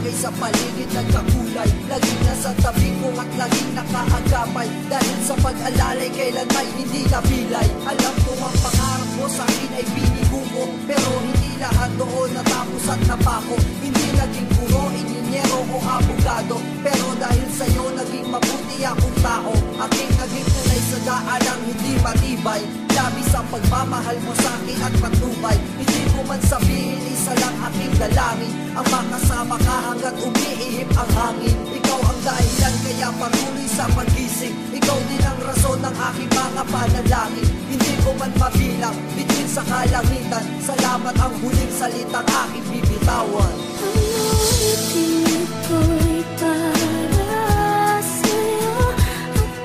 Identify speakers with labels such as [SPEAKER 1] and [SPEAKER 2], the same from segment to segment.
[SPEAKER 1] bagay sa paligid nagkakulay. Laging nasa tabi ko at laging nakaagapay. Dahil sa pag-alalay kailan may hindi napilay. Alam ko ang pangarap mo sa akin ay binigo ko, pero hindi lahat doon natapos at napako. Hindi naging guro, inhinyero o abogado, pero dahil sa'yo naging mabuti akong tao. Aking naging tunay sa daanang hindi matibay. Labis ang pagmamahal mo sa akin at patnubay. Hindi ko man sabihin isa lang aking dalangin, ang makasama ka hanggat umiihip ang hangin. Ikaw ang dahilan kaya patuloy sa pagising. Ikaw din ang rason ng aking mga panalangin. Hindi ko man mabilang, bituin sa kalangitan. Salamat ang huling salitang aking bibitawan.
[SPEAKER 2] Ko'y para sa'yo at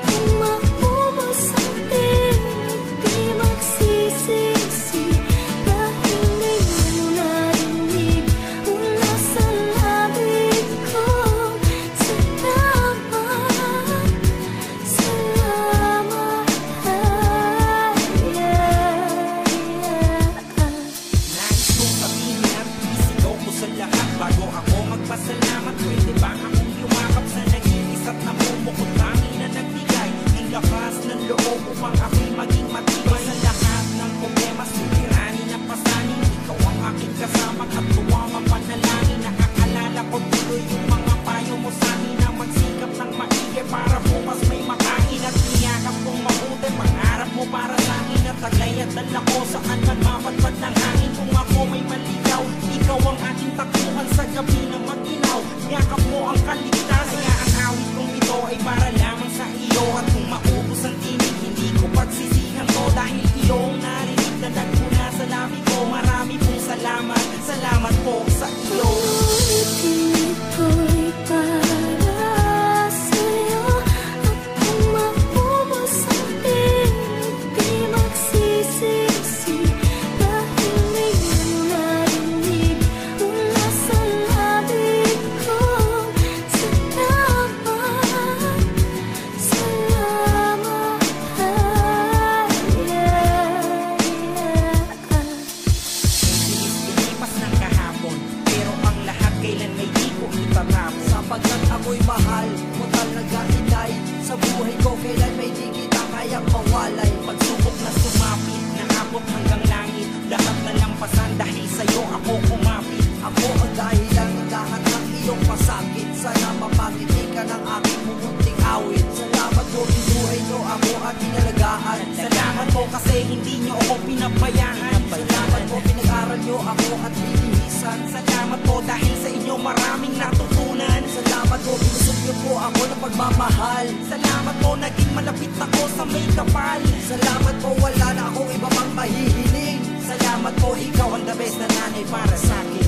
[SPEAKER 2] kung maubos ang tinig, di magsisisi dahil di mo narinig mula sa labig ko. Salamat, salamat.
[SPEAKER 3] Nais kong sabihin at isigaw ko sa lahat bago ako magpasalamat. Pwede ba akong yumakap sa nag-iisa't namumukot tangin na nagbigay ng lakas ng loob upang ako'y maging matibay sa lahat ng problema, suliranin at pasanin. Ikaw ang aking kasama at tuwang ang panalangin. Nakakaalala ko tuloy yung mga payo mo sa akin na magsikap ng maigi para bukas may makain. At niyakap kong mabuti pangarap mo para sa akin at tagay at dala ko saan man mapatpad ng hangin. Kung ako may maligaw, ikaw ang aking takbuhan sa gabi na mag-inaw. Yakap mo ang kaligtas, kaya ang awit kong ito ay para lamang sa iyo. At kung maubos ang tinig, hindi ko pagsisihan to dahil iyo ang narinig na nagmula sa labi ko. Marami pong salamat, salamat po sa iyo.
[SPEAKER 2] Ko'y para sa'yo at kung maubos ang tinig, di magsisisi dahil di mo narinig mula sa labig ko. Salamat, salamat.
[SPEAKER 3] Ilipas ng kahapon, pero ang lahat kailan may di ko itatapon.
[SPEAKER 1] Sapagkat ako'y mahal mo talaga, inay. Sa buhay ko kailan may di kita kayang mawalay.
[SPEAKER 3] Pagsubok na sumapit, naabot hanggang langit. Lahat na lampasan dahil sa'yo ako kumapit.
[SPEAKER 1] Ako ang dahilan ng lahat ng iyong masakit. Sana mapangiti ka ng aking mumunting awit. Salamat po, binuhay nyo ako at inalagaan.
[SPEAKER 3] Salamat po kasi hindi nyo ako pinabayaan.
[SPEAKER 1] Salamat po, pinag-aral nyo ako at binihisan.
[SPEAKER 3] Salamat po dahil sa inyo maraming natutunan.
[SPEAKER 1] Salamat po, binusog nyo po ako ng pagmamahal.
[SPEAKER 3] Salamat po naging malapit ako sa may kapal.
[SPEAKER 1] Salamat po, wala na akong iba pang mahihiling.
[SPEAKER 3] Salamat po, ikaw ang the best na nanay para sa akin.